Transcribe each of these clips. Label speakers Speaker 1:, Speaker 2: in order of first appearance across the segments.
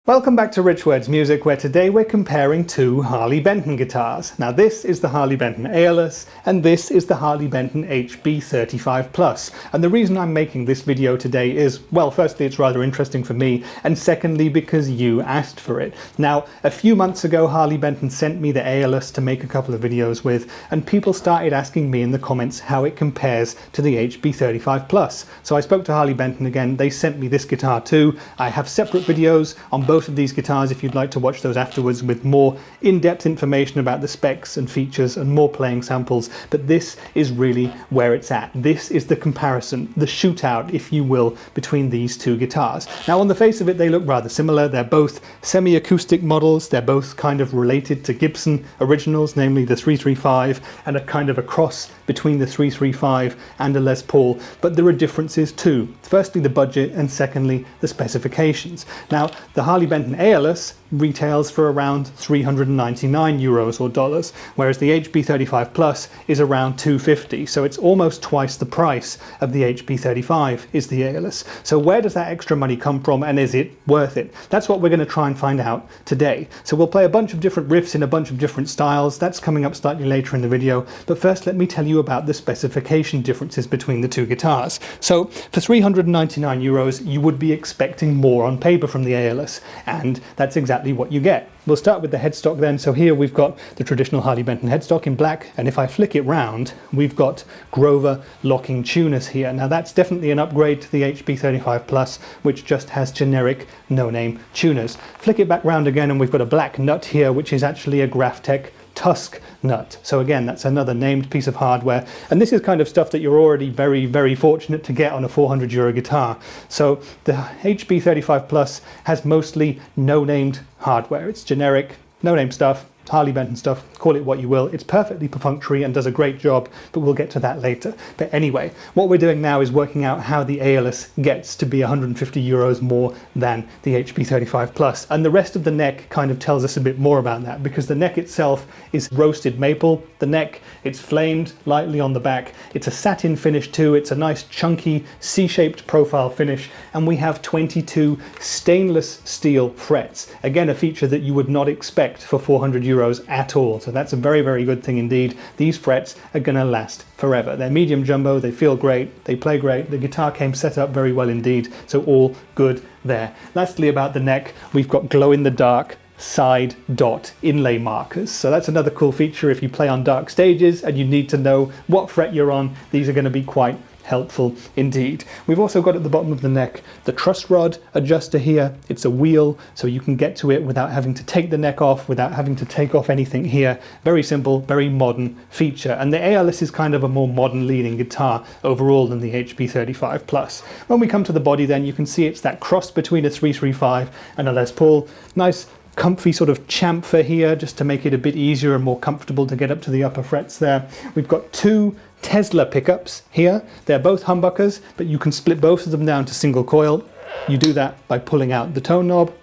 Speaker 1: Welcome back to Rich Words Music, where today we're comparing two Harley Benton guitars. Now this is the Harley Benton Aeolus and this is the Harley Benton HB-35 Plus. And the reason I'm making this video today is, well, firstly it's rather interesting for me, and secondly because you asked for it. Now a few months ago Harley Benton sent me the Aeolus to make a couple of videos with, and people started asking me in the comments how it compares to the HB-35 Plus. So I spoke to Harley Benton again, they sent me this guitar too. I have separate videos on both of these guitars if you'd like to watch those afterwards with more in-depth information about the specs and features and more playing samples, but this is really where it's at. This is the comparison, the shootout, if you will, between these two guitars. Now on the face of it they look rather similar. They're both semi-acoustic models, they're both kind of related to Gibson originals, namely the 335, and a kind of a cross between the 335 and a Les Paul, but there are differences too. Firstly the budget, and secondly the specifications. Now the Harley Benton Aeolus retails for around 399 euros or dollars, whereas the HB-35 Plus is around 250, so it's almost twice the price of the HB-35 is the Aeolus. So where does that extra money come from, and is it worth it? That's what we're going to try and find out today. So we'll play a bunch of different riffs in a bunch of different styles. That's coming up slightly later in the video, but first let me tell you about the specification differences between the two guitars. So for 399 euros you would be expecting more on paper from the Aeolus, and that's exactly what you get. We'll start with the headstock then. So here we've got the traditional Harley Benton headstock in black, and if I flick it round we've got Grover locking tuners here. Now that's definitely an upgrade to the HB-35 Plus, which just has generic no-name tuners. Flick it back round again and we've got a black nut here, which is actually a Graphtec Tusk nut. So again, that's another named piece of hardware, and this is kind of stuff that you're already very fortunate to get on a 400 euro guitar. So the HB-35 Plus has mostly no-named hardware. It's generic, no-name stuff, Harley Benton stuff, call it what you will. It's perfectly perfunctory and does a great job, but we'll get to that later. But anyway, what we're doing now is working out how the Aeolus gets to be 150 euros more than the HB-35 Plus. And the rest of the neck kind of tells us a bit more about that, because the neck itself is roasted maple. The neck, it's flamed lightly on the back. It's a satin finish too. It's a nice chunky C-shaped profile finish, and we have 22 stainless steel frets. Again, a feature that you would not expect for 400 euros at all. So that's a very good thing indeed. These frets are going to last forever. They're medium jumbo, they feel great, they play great, the guitar came set up very well indeed, so all good there. Lastly about the neck, we've got glow-in-the-dark side dot inlay markers. So that's another cool feature if you play on dark stages and you need to know what fret you're on. These are going to be quite helpful indeed. We've also got at the bottom of the neck the truss rod adjuster here. It's a wheel, so you can get to it without having to take the neck off, without having to take off anything here. Very simple, very modern feature, and the Aeolus is kind of a more modern leaning guitar overall than the HB-35 Plus. When we come to the body then, you can see it's that cross between a 335 and a Les Paul. Nice comfy sort of chamfer here, just to make it a bit easier and more comfortable to get up to the upper frets there. We've got two Tesla pickups here. They're both humbuckers, but you can split both of them down to single coil. You do that by pulling out the tone knob.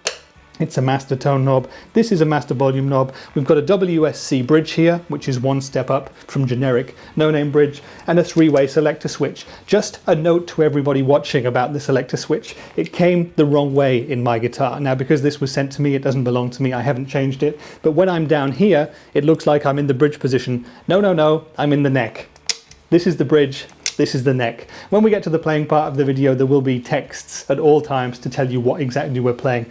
Speaker 1: It's a master tone knob. This is a master volume knob. We've got a WSC bridge here, which is one step up from generic no-name bridge, and a three-way selector switch. Just a note to everybody watching about the selector switch. It came the wrong way in my guitar. Now, because this was sent to me, it doesn't belong to me. I haven't changed it. But when I'm down here, it looks like I'm in the bridge position. No, I'm in the neck. This is the bridge, this is the neck. When we get to the playing part of the video, there will be texts at all times to tell you what exactly we're playing.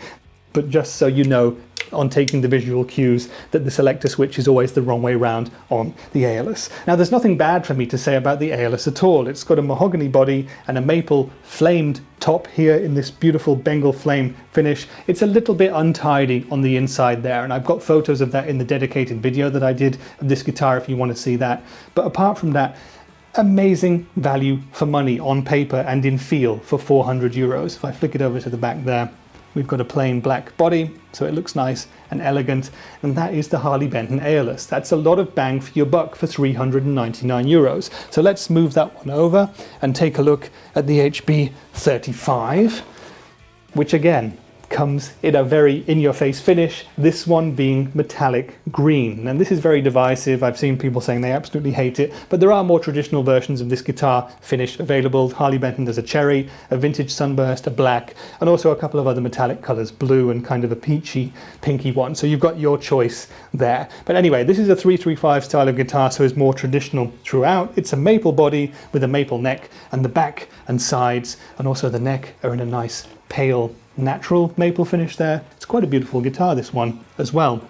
Speaker 1: But just so you know, on taking the visual cues, that the selector switch is always the wrong way round on the Aeolus. Now there's nothing bad for me to say about the Aeolus at all. It's got a mahogany body and a maple flamed top here in this beautiful Bengal flame finish. It's a little bit untidy on the inside there, and I've got photos of that in the dedicated video that I did of this guitar if you want to see that. But apart from that, amazing value for money on paper and in feel for 400 euros. If I flick it over to the back there, we've got a plain black body, so it looks nice and elegant, and that is the Harley Benton Aeolus. That's a lot of bang for your buck for 399 euros. So let's move that one over and take a look at the HB-35, which again, comes in a very in-your-face finish, this one being metallic green. And this is very divisive. I've seen people saying they absolutely hate it, but there are more traditional versions of this guitar finish available. Harley Benton does a cherry, a vintage sunburst, a black, and also a couple of other metallic colours, blue and kind of a peachy, pinky one. So you've got your choice there. But anyway, this is a 335 style of guitar, so it's more traditional throughout. It's a maple body with a maple neck, and the back and sides and also the neck are in a nice pale natural maple finish there. It's quite a beautiful guitar, this one as well.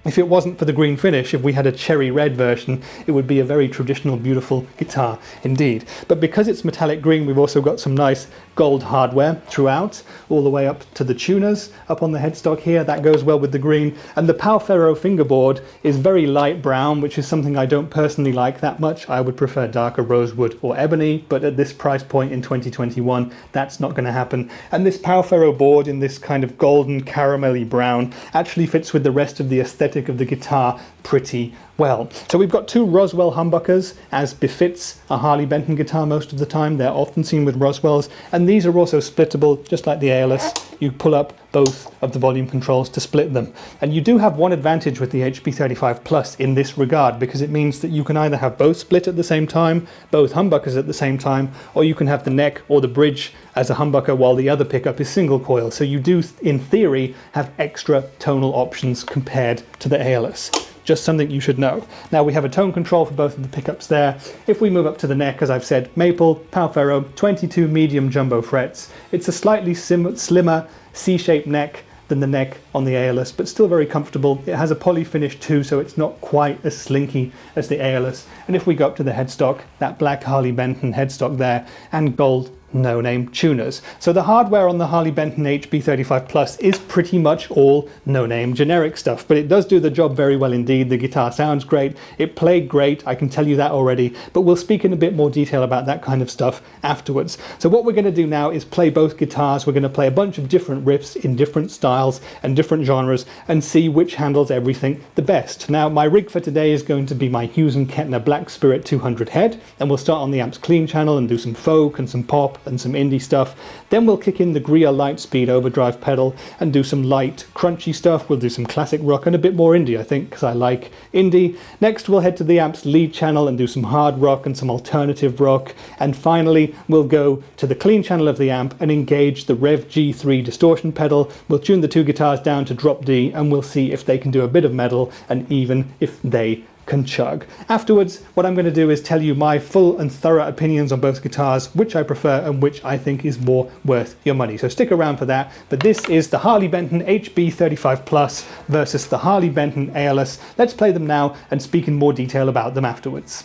Speaker 1: If it wasn't for the green finish, if we had a cherry red version, it would be a very traditional, beautiful guitar indeed. But because it's metallic green, we've also got some nice gold hardware throughout, all the way up to the tuners, up on the headstock here. That goes well with the green. And the Pau Ferro fingerboard is very light brown, which is something I don't personally like that much. I would prefer darker rosewood or ebony, but at this price point in 2021, that's not going to happen. And this Pau Ferro board in this kind of golden caramelly brown actually fits with the rest of the aesthetic of the guitar pretty well. So we've got two Roswell humbuckers, as befits a Harley Benton guitar most of the time. They're often seen with Roswells, and these are also splittable, just like the Aeolus. You pull up both of the volume controls to split them. And you do have one advantage with the HB-35 Plus in this regard, because it means that you can either have both split at the same time, both humbuckers at the same time, or you can have the neck or the bridge as a humbucker while the other pickup is single coil. So you do, in theory, have extra tonal options compared to the Aeolus. Just something you should know. Now we have a tone control for both of the pickups there. If we move up to the neck, as I've said, maple, Pau Ferro, 22 medium jumbo frets. It's a slightly slimmer C-shaped neck than the neck on the Aeolus, but still very comfortable. It has a poly finish too, so it's not quite as slinky as the Aeolus. And if we go up to the headstock, that black Harley Benton headstock there, and gold no-name tuners. So the hardware on the Harley Benton HB-35 Plus is pretty much all no-name generic stuff, but it does do the job very well indeed. The guitar sounds great, it played great, I can tell you that already, but we'll speak in a bit more detail about that kind of stuff afterwards. So what we're going to do now is play both guitars. We're going to play a bunch of different riffs in different styles and different genres and see which handles everything the best. Now my rig for today is going to be my Hughes & Kettner Black Spirit 200 head, and we'll start on the amp's clean channel and do some folk and some pop and some indie stuff. Then we'll kick in the Greer Lightspeed overdrive pedal and do some light, crunchy stuff. We'll do some classic rock and a bit more indie, I think, because I like indie. Next, we'll head to the amp's lead channel and do some hard rock and some alternative rock. And finally, we'll go to the clean channel of the amp and engage the Rev G3 distortion pedal. We'll tune the two guitars down to drop D, and we'll see if they can do a bit of metal and even if they can chug. Afterwards, what I'm going to do is tell you my full and thorough opinions on both guitars, which I prefer and which I think is more worth your money. So stick around for that. But this is the Harley Benton HB-35 Plus versus the Harley Benton Aeolus. Let's play them now and speak in more detail about them afterwards.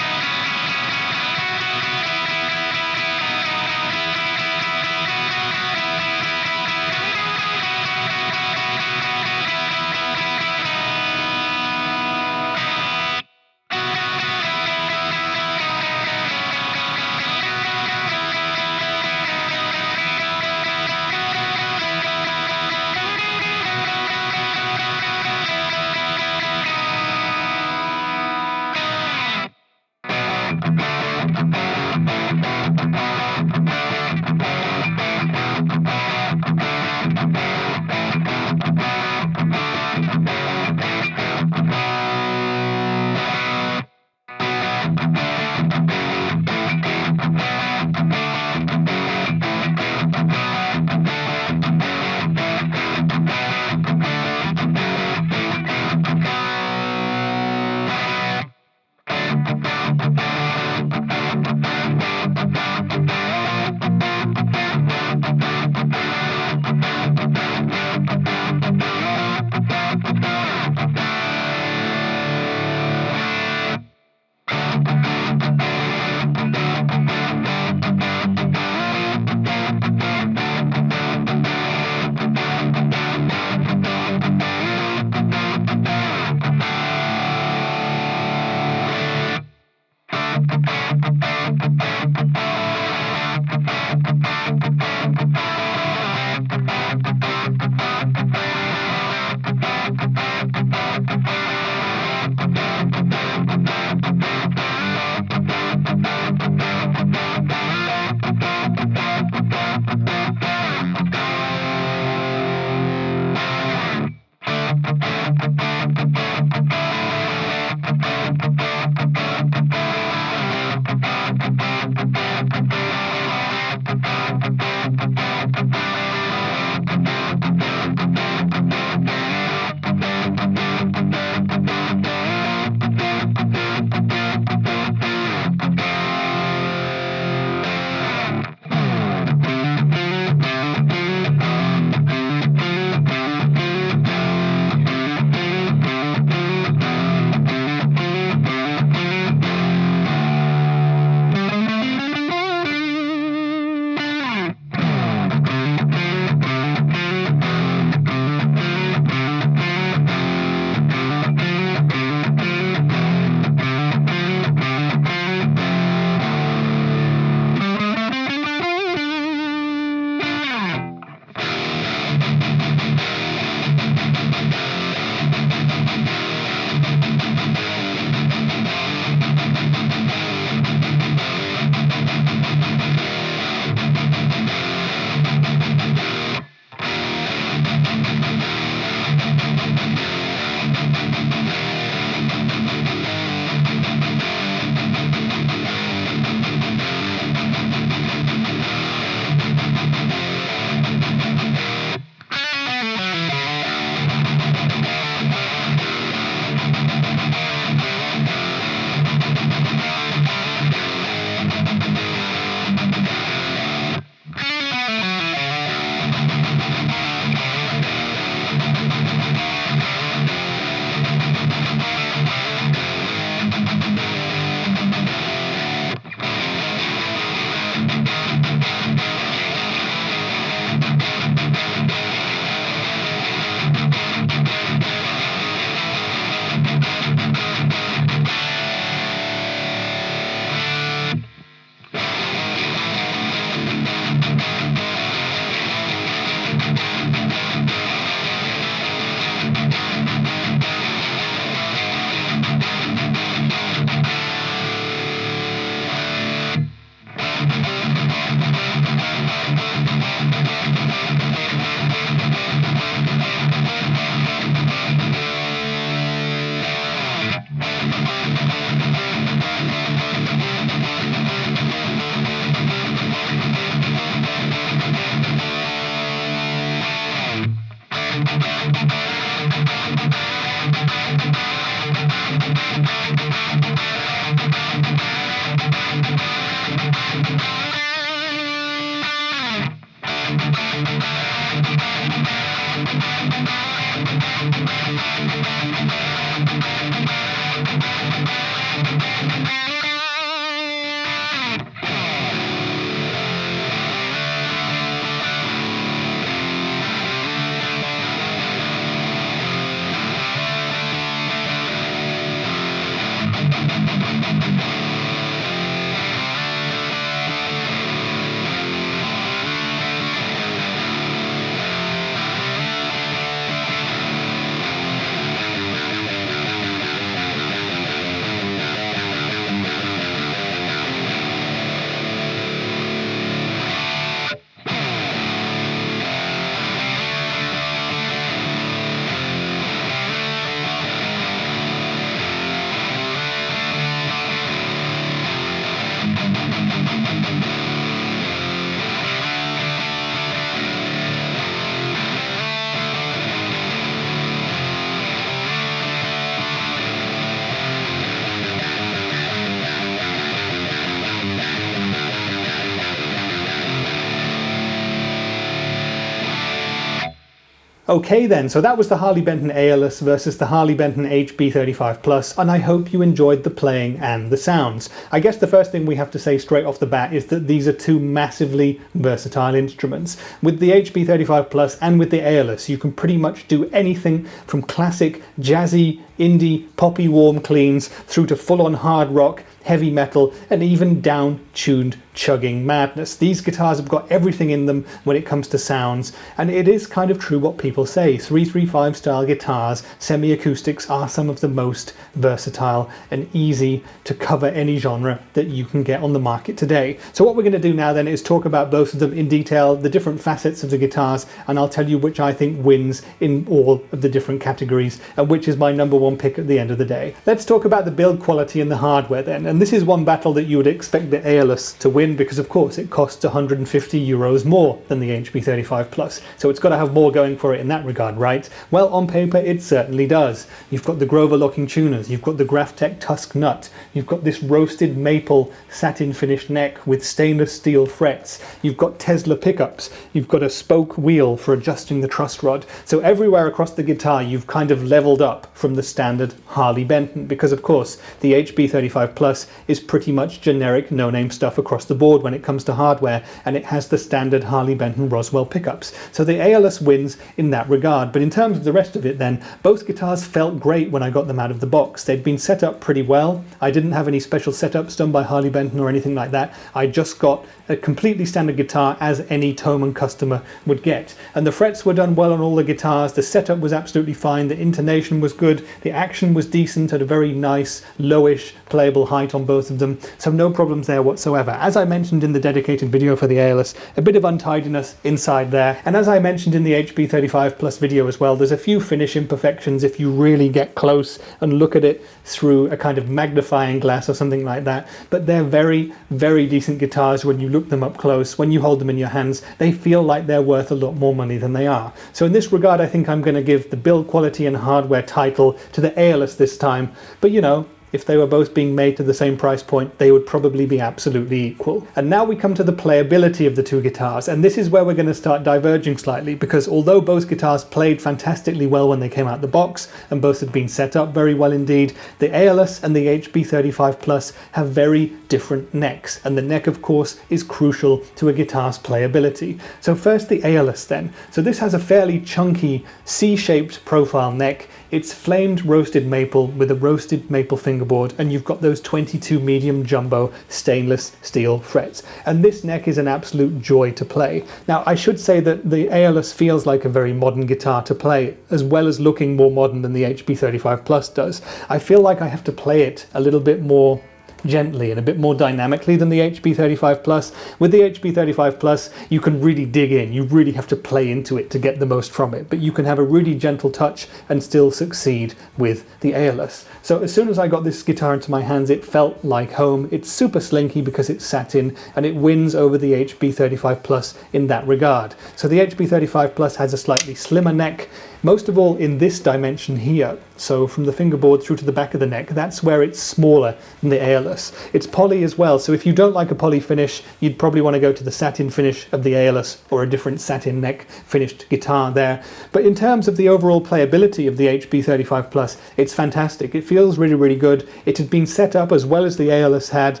Speaker 1: Okay then, so that was the Harley Benton Aeolus versus the Harley Benton HB-35 Plus, and I hope you enjoyed the playing and the sounds. I guess the first thing we have to say straight off the bat is that these are two massively versatile instruments. With the HB-35 Plus and with the Aeolus, you can pretty much do anything from classic, jazzy, indie, poppy warm cleans through to full-on hard rock, heavy metal, and even down-tuned chugging madness. These guitars have got everything in them when it comes to sounds, and it is kind of true what people say. 335 style guitars, semi-acoustics, are some of the most versatile and easy to cover any genre that you can get on the market today. So what we're going to do now then is talk about both of them in detail, the different facets of the guitars, and I'll tell you which I think wins in all of the different categories and which is my number one pick at the end of the day. Let's talk about the build quality and the hardware then, and this is one battle that you would expect the Aeolus to win because of course it costs 150 euros more than the HB-35 Plus, so it's got to have more going for it in that regard, right? Well, on paper it certainly does. You've got the Grover locking tuners, you've got the Graphtec Tusk nut, you've got this roasted maple satin finished neck with stainless steel frets, you've got Tesla pickups, you've got a spoke wheel for adjusting the truss rod, so everywhere across the guitar you've kind of leveled up from the standard Harley Benton, because of course the HB-35 Plus is pretty much generic no-name stuff across the board when it comes to hardware, and it has the standard Harley Benton Roswell pickups. So the Aeolus wins in that regard, but in terms of the rest of it then, both guitars felt great when I got them out of the box. They'd been set up pretty well. I didn't have any special setups done by Harley Benton or anything like that. I just got a completely standard guitar as any Thomann customer would get. And the frets were done well on all the guitars, the setup was absolutely fine, the intonation was good, the action was decent at a very nice, lowish, playable height on both of them, so no problems there whatsoever. As I mentioned in the dedicated video for the Aeolus, a bit of untidiness inside there, and as I mentioned in the HB-35 Plus video as well, there's a few finish imperfections if you really get close and look at it through a kind of magnifying glass or something like that, but they're very, very decent guitars when you look them up close. When you hold them in your hands, they feel like they're worth a lot more money than they are. So in this regard, I think I'm going to give the build quality and hardware title to the Aeolus this time, but you know, if they were both being made to the same price point, they would probably be absolutely equal. And now we come to the playability of the two guitars, and this is where we're going to start diverging slightly, because although both guitars played fantastically well when they came out the box, and both had been set up very well indeed, the Aeolus and the HB-35 Plus have very different necks, and the neck of course is crucial to a guitar's playability. So first the Aeolus then. So this has a fairly chunky C-shaped profile neck. It's flamed roasted maple with a roasted maple fingerboard, and you've got those 22 medium jumbo stainless steel frets. And this neck is an absolute joy to play. Now, I should say that the Aeolus feels like a very modern guitar to play, as well as looking more modern than the HB-35 Plus does. I feel like I have to play it a little bit more gently and a bit more dynamically than the HB-35 Plus. With the HB-35 Plus, you can really dig in. You really have to play into it to get the most from it, but you can have a really gentle touch and still succeed with the Aeolus. So as soon as I got this guitar into my hands, it felt like home. It's super slinky because it's satin, and it wins over the HB-35 Plus in that regard. So the HB-35 Plus has a slightly slimmer neck. most of all in this dimension here. So from the fingerboard through to the back of the neck, that's where it's smaller than the Aeolus. It's poly as well, so if you don't like a poly finish, you'd probably want to go to the satin finish of the Aeolus or a different satin neck finished guitar there. But in terms of the overall playability of the HB-35 Plus, it's fantastic. It feels really, really good. It had been set up as well as the Aeolus had.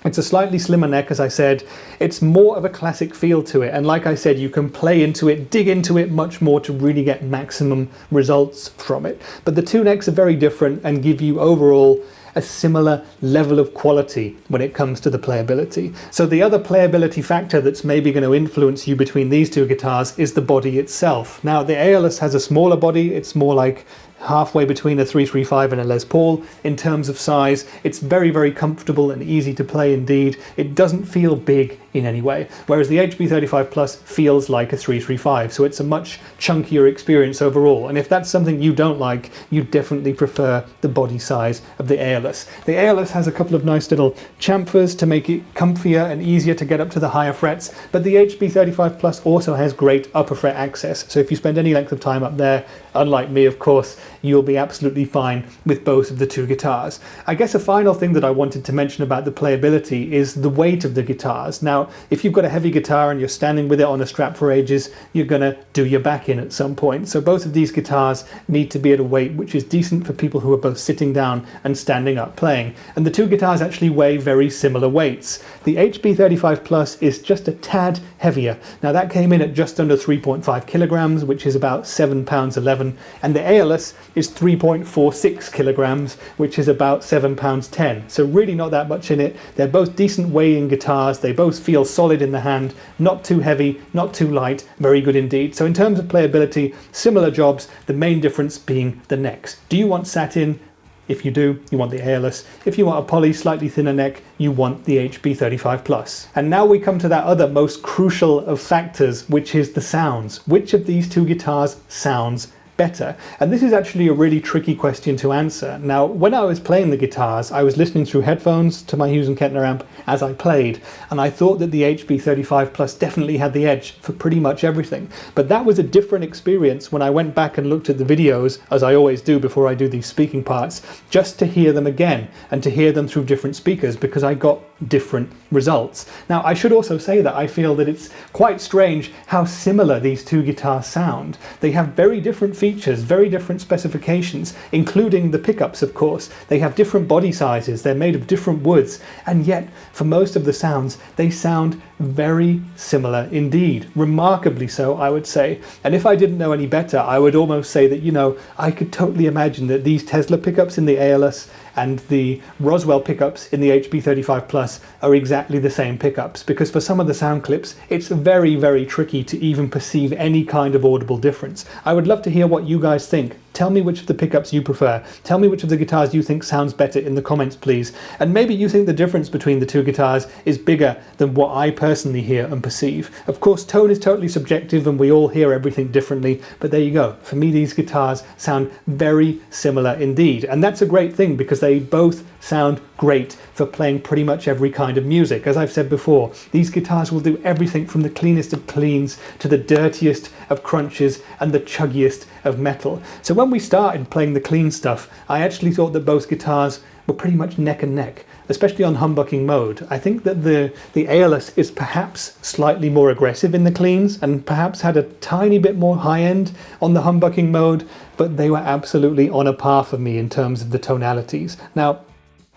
Speaker 1: It's a slightly slimmer neck, as I said. It's more of a classic feel to it, and like I said, you can play into it, dig into it much more to really get maximum results from it. But the two necks are very different and give you overall a similar level of quality when it comes to the playability. So the other playability factor that's maybe going to influence you between these two guitars is the body itself. Now the Aeolus has a smaller body, it's more like halfway between a 335 and a Les Paul in terms of size. It's very, very comfortable and easy to play indeed. It doesn't feel big in any way, whereas the HB-35 Plus feels like a 335, so it's a much chunkier experience overall. And if that's something you don't like, you definitely prefer the body size of the Aeolus. The Aeolus has a couple of nice little chamfers to make it comfier and easier to get up to the higher frets, but the HB-35 Plus also has great upper fret access, so if you spend any length of time up there, unlike me of course, you'll be absolutely fine with both of the two guitars. I guess a final thing that I wanted to mention about the playability is the weight of the guitars. Now, if you've got a heavy guitar and you're standing with it on a strap for ages, you're gonna do your back in at some point. So both of these guitars need to be at a weight which is decent for people who are both sitting down and standing up playing. And the two guitars actually weigh very similar weights. The HB-35 Plus is just a tad heavier. Now that came in at just under 3.5 kilograms, which is about 7 pounds 11, and the Aeolus is 3.46 kilograms, which is about 7 pounds 10. So really not that much in it. They're both decent weighing guitars. They both feel solid in the hand, not too heavy, not too light, very good indeed. So in terms of playability, similar jobs, the main difference being the necks. Do you want satin? If you do, you want the Aeolus. If you want a poly, slightly thinner neck, you want the HB-35 Plus. And now we come to that other most crucial of factors, which is the sounds. Which of these two guitars sounds better? And this is actually a really tricky question to answer. Now, when I was playing the guitars, I was listening through headphones to my Hughes & Kettner amp as I played, and I thought that the HB-35 Plus definitely had the edge for pretty much everything. But that was a different experience when I went back and looked at the videos, as I always do before I do these speaking parts, just to hear them again and to hear them through different speakers, because I got different results. Now, I should also say that I feel that it's quite strange how similar these two guitars sound. They have very different features, very different specifications, including the pickups, of course. They have different body sizes, they're made of different woods, and yet for most of the sounds they sound very similar indeed. Remarkably so, I would say. And if I didn't know any better, I would almost say that, you know, I could totally imagine that these Tesla pickups in the Aeolus and the Roswell pickups in the HB-35 Plus are exactly the same pickups, because for some of the sound clips it's very, very tricky to even perceive any kind of audible difference. I would love to hear what you guys think. Tell me which of the pickups you prefer. Tell me which of the guitars you think sounds better in the comments, please. And maybe you think the difference between the two guitars is bigger than what I personally hear and perceive. Of course, tone is totally subjective and we all hear everything differently, but there you go. For me, these guitars sound very similar indeed. And that's a great thing, because they both sound great for playing pretty much every kind of music. As I've said before, these guitars will do everything from the cleanest of cleans to the dirtiest of crunches and the chuggiest of metal. So when we started playing the clean stuff, I actually thought that both guitars were pretty much neck and neck, especially on humbucking mode. I think that the Aeolus is perhaps slightly more aggressive in the cleans and perhaps had a tiny bit more high end on the humbucking mode, but they were absolutely on a par for me in terms of the tonalities. Now,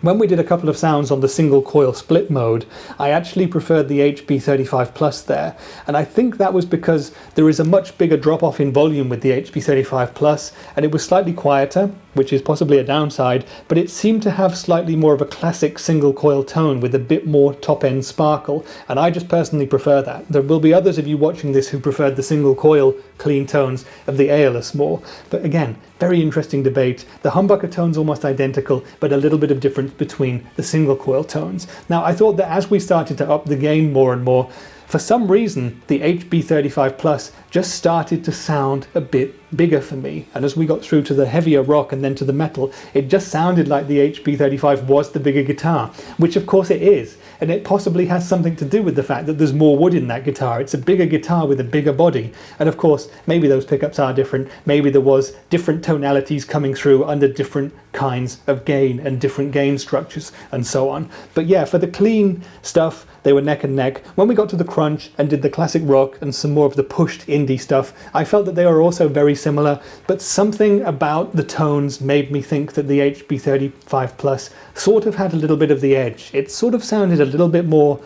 Speaker 1: when we did a couple of sounds on the single coil split mode, I actually preferred the HB-35 Plus there, and I think that was because there is a much bigger drop off in volume with the HB-35 Plus, and it was slightly quieter, which is possibly a downside, but it seemed to have slightly more of a classic single coil tone with a bit more top end sparkle, and I just personally prefer that. There will be others of you watching this who preferred the single coil clean tones of the Aeolus more, but again, very interesting debate. The humbucker tone's almost identical, but a little bit of difference between the single coil tones. Now, I thought that as we started to up the game more and more, for some reason, the HB-35 Plus just started to sound a bit bigger for me. And as we got through to the heavier rock and then to the metal, it just sounded like the HB-35 was the bigger guitar, which of course it is. And it possibly has something to do with the fact that there's more wood in that guitar. It's a bigger guitar with a bigger body. And of course, maybe those pickups are different. Maybe there was different tonalities coming through under different kinds of gain and different gain structures and so on. But yeah, for the clean stuff, they were neck and neck. When we got to the crunch and did the classic rock and some more of the pushed indie stuff, I felt that they were also very similar, but something about the tones made me think that the HB-35 Plus sort of had a little bit of the edge. It sort of sounded a little bit more,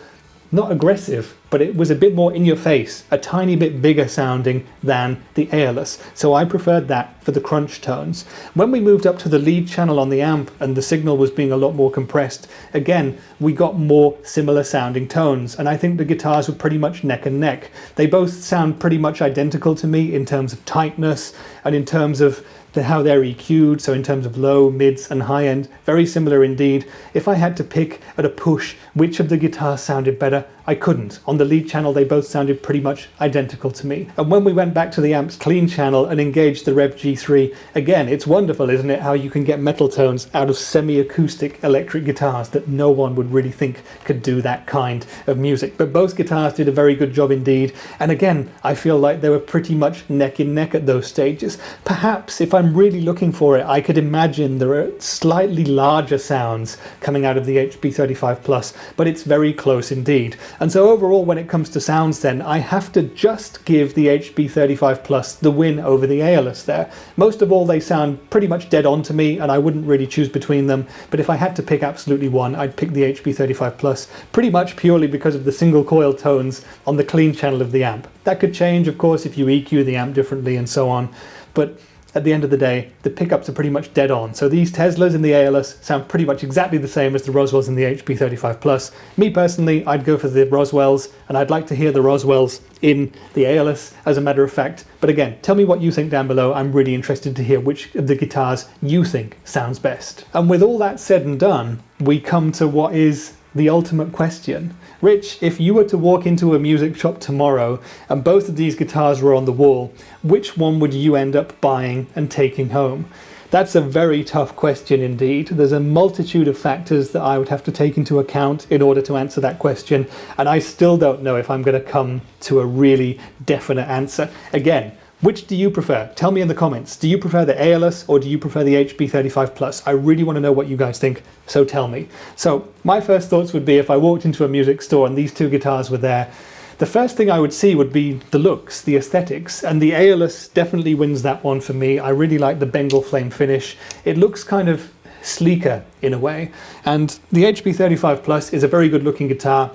Speaker 1: not aggressive, but it was a bit more in your face, a tiny bit bigger sounding than the Aeolus. So I preferred that for the crunch tones. When we moved up to the lead channel on the amp and the signal was being a lot more compressed, again, we got more similar sounding tones. And I think the guitars were pretty much neck and neck. They both sound pretty much identical to me in terms of tightness and in terms of how they're EQ'd, so in terms of low, mids and high end, very similar indeed. If I had to pick at a push which of the guitars sounded better, I couldn't. On the lead channel they both sounded pretty much identical to me. And when we went back to the amp's clean channel and engaged the Rev G3, again, it's wonderful, isn't it, how you can get metal tones out of semi-acoustic electric guitars that no one would really think could do that kind of music. But both guitars did a very good job indeed, and again, I feel like they were pretty much neck in neck at those stages. Perhaps if I'm really looking for it, I could imagine there are slightly larger sounds coming out of the HB-35 Plus, but it's very close indeed. And so overall, when it comes to sounds then, I have to just give the HB-35 Plus the win over the Aeolus there. Most of all, they sound pretty much dead on to me, and I wouldn't really choose between them, but if I had to pick absolutely one, I'd pick the HB-35 Plus, pretty much purely because of the single coil tones on the clean channel of the amp. That could change, of course, if you EQ the amp differently and so on, but at the end of the day, the pickups are pretty much dead on. So these Teslas in the Aeolus sound pretty much exactly the same as the Roswells in the HB-35 Plus. Me personally, I'd go for the Roswells, and I'd like to hear the Roswells in the Aeolus, as a matter of fact. But again, tell me what you think down below. I'm really interested to hear which of the guitars you think sounds best. And with all that said and done, we come to what is the ultimate question. Rich, if you were to walk into a music shop tomorrow and both of these guitars were on the wall, which one would you end up buying and taking home? That's a very tough question indeed. There's a multitude of factors that I would have to take into account in order to answer that question, and I still don't know if I'm going to come to a really definite answer. Again, which do you prefer? Tell me in the comments. Do you prefer the Aeolus or do you prefer the HB-35 Plus? I really want to know what you guys think, so tell me. So my first thoughts would be, if I walked into a music store and these two guitars were there, the first thing I would see would be the looks, the aesthetics, and the Aeolus definitely wins that one for me. I really like the Bengal flame finish. It looks kind of sleeker in a way, and the HB-35 Plus is a very good looking guitar.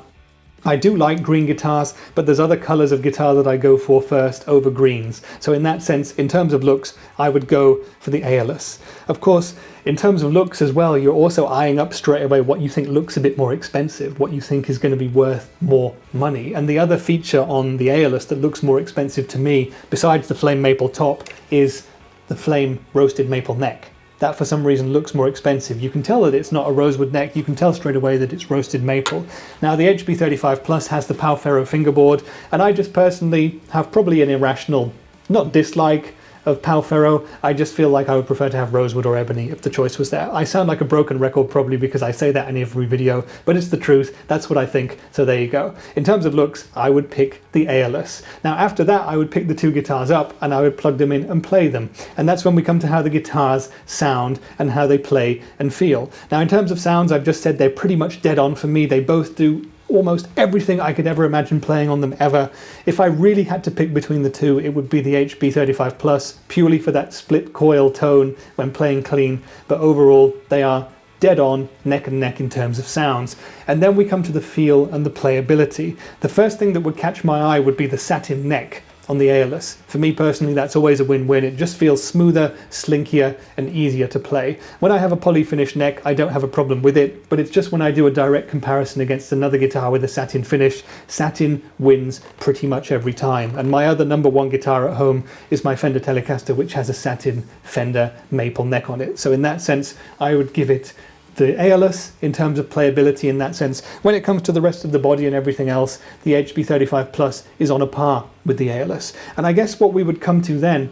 Speaker 1: I do like green guitars, but there's other colours of guitar that I go for first over greens. So in that sense, in terms of looks, I would go for the Aeolus. Of course, in terms of looks as well, you're also eyeing up straight away what you think looks a bit more expensive, what you think is going to be worth more money. And the other feature on the Aeolus that looks more expensive to me, besides the flame maple top, is the flame roasted maple neck. That for some reason looks more expensive. You can tell that it's not a rosewood neck, you can tell straight away that it's roasted maple. Now the HB-35 Plus has the Pau Ferro fingerboard, and I just personally have probably an irrational, not dislike, of Pau Ferro. I just feel like I would prefer to have rosewood or ebony if the choice was there. I sound like a broken record probably because I say that in every video, but it's the truth. That's what I think, so there you go. In terms of looks, I would pick the Aeolus. Now after that, I would pick the two guitars up and I would plug them in and play them. And that's when we come to how the guitars sound and how they play and feel. Now in terms of sounds, I've just said they're pretty much dead on for me. They both do almost everything I could ever imagine playing on them ever. If I really had to pick between the two, it would be the HB-35 Plus, purely for that split coil tone when playing clean, but overall they are dead on, neck and neck in terms of sounds. And then we come to the feel and the playability. The first thing that would catch my eye would be the satin neck on the Aeolus. For me personally, that's always a win-win. It just feels smoother, slinkier, and easier to play. When I have a poly-finish neck, I don't have a problem with it, but it's just when I do a direct comparison against another guitar with a satin finish, satin wins pretty much every time. And my other number one guitar at home is my Fender Telecaster, which has a satin Fender maple neck on it. So in that sense, I would give it the Aeolus in terms of playability in that sense. When it comes to the rest of the body and everything else, the HB-35 Plus is on a par with the Aeolus. And I guess what we would come to then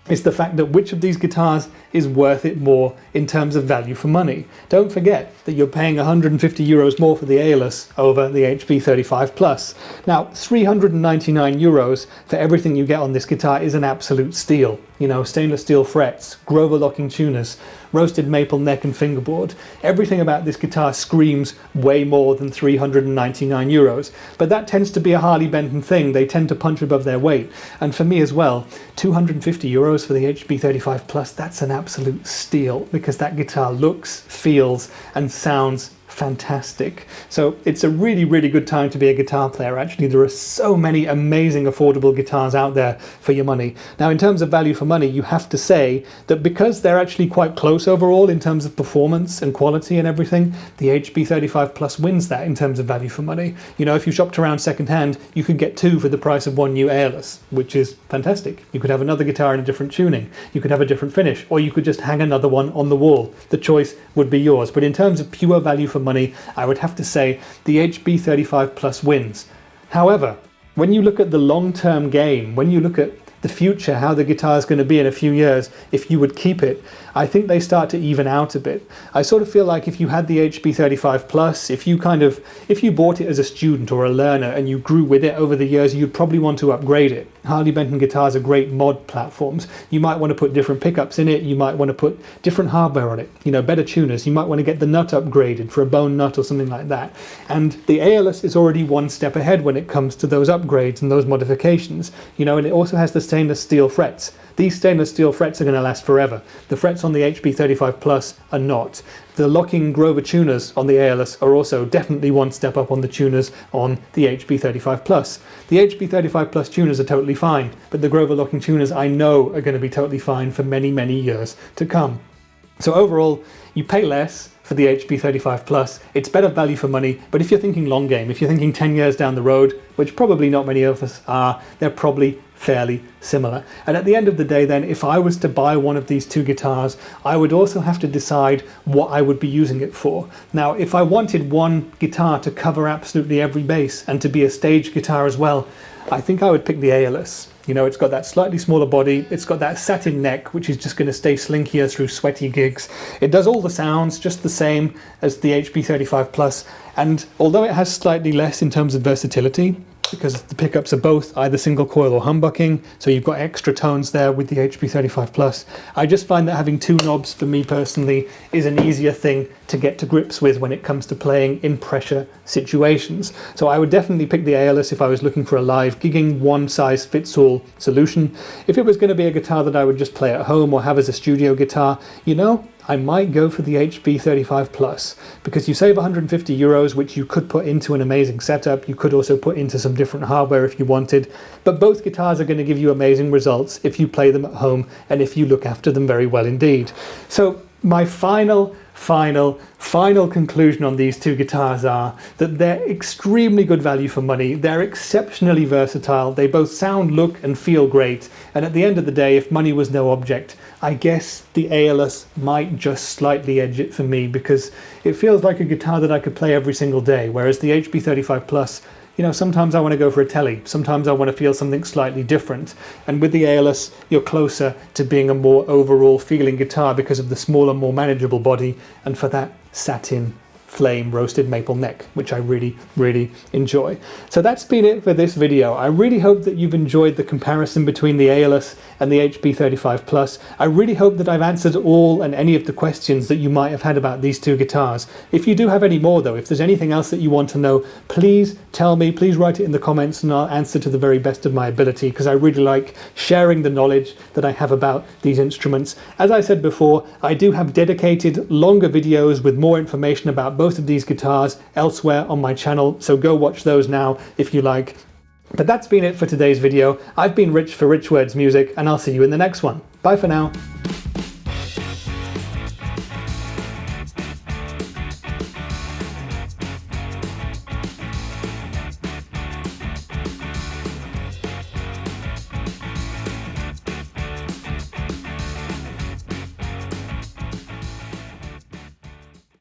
Speaker 1: is the fact that which of these guitars is worth it more in terms of value for money. Don't forget that you're paying 150 euros more for the Aeolus over the HB-35 Plus. Now, 399 euros for everything you get on this guitar is an absolute steal. You know, stainless steel frets, Grover locking tuners, roasted maple neck and fingerboard. Everything about this guitar screams way more than 399 euros. But that tends to be a Harley Benton thing. They tend to punch above their weight. And for me as well, 250 euros for the HB-35 Plus, that's an absolute steal, because that guitar looks, feels, and sounds fantastic. So it's a really, really good time to be a guitar player. Actually, there are so many amazing affordable guitars out there for your money. Now, in terms of value for money, you have to say that because they're actually quite close overall in terms of performance and quality and everything, the HB-35 Plus wins that in terms of value for money. You know, if you shopped around secondhand, you could get two for the price of one new Aeolus, which is fantastic. You could have another guitar in a different tuning, you could have a different finish, or you could just hang another one on the wall. The choice would be yours. But in terms of pure value for money, I would have to say the HB-35 Plus wins. However, when you look at the long-term game, when you look at the future, how the guitar is going to be in a few years, if you would keep it, I think they start to even out a bit. I sort of feel like if you had the HB-35 Plus, if you bought it as a student or a learner and you grew with it over the years, you'd probably want to upgrade it. Harley Benton guitars are great mod platforms. You might want to put different pickups in it, you might want to put different hardware on it, you know, better tuners, you might want to get the nut upgraded for a bone nut or something like that. And the Aeolus is already one step ahead when it comes to those upgrades and those modifications, you know, and it also has the stainless steel frets. These stainless steel frets are going to last forever. The frets on the HB-35 Plus are not. The locking Grover tuners on the Aeolus are also definitely one step up on the tuners on the HB-35 Plus. The HB-35 Plus tuners are totally fine, but the Grover locking tuners I know are going to be totally fine for many, many years to come. So overall, you pay less for the HB-35 Plus. It's better value for money, but if you're thinking long game, if you're thinking 10 years down the road, which probably not many of us are, they're probably fairly similar. And at the end of the day then, if I was to buy one of these two guitars, I would also have to decide what I would be using it for. Now, if I wanted one guitar to cover absolutely every bass and to be a stage guitar as well, I think I would pick the Aeolus. You know, it's got that slightly smaller body, it's got that satin neck, which is just going to stay slinkier through sweaty gigs. It does all the sounds just the same as the HB-35 Plus, and although it has slightly less in terms of versatility, because the pickups are both either single coil or humbucking, so you've got extra tones there with the HB-35 Plus. I just find that having two knobs for me personally is an easier thing to get to grips with when it comes to playing in pressure situations. So I would definitely pick the Aeolus if I was looking for a live gigging one-size-fits-all solution. If it was going to be a guitar that I would just play at home or have as a studio guitar, you know, I might go for the HB-35 Plus, because you save 150 euros, which you could put into an amazing setup. You could also put into some different hardware if you wanted, but both guitars are going to give you amazing results if you play them at home and if you look after them very well indeed. So my final conclusion on these two guitars are that they're extremely good value for money. They're exceptionally versatile. They both sound, look, and feel great. And at the end of the day, if money was no object, I guess the Aeolus might just slightly edge it for me, because it feels like a guitar that I could play every single day, whereas the HB-35 Plus, you know, sometimes I want to go for a telly, sometimes I want to feel something slightly different. And with the Aeolus, you're closer to being a more overall feeling guitar because of the smaller, more manageable body, and for that satin flame roasted maple neck, which I really, really enjoy. So that's been it for this video. I really hope that you've enjoyed the comparison between the Aeolus and the HB-35 Plus. I really hope that I've answered all and any of the questions that you might have had about these two guitars. If you do have any more though, if there's anything else that you want to know, please tell me, please write it in the comments and I'll answer to the very best of my ability, because I really like sharing the knowledge that I have about these instruments. As I said before, I do have dedicated longer videos with more information about both of these guitars elsewhere on my channel, so go watch those now if you like. But that's been it for today's video. I've been Rich for Rich Words Music, and I'll see you in the next one. Bye for now.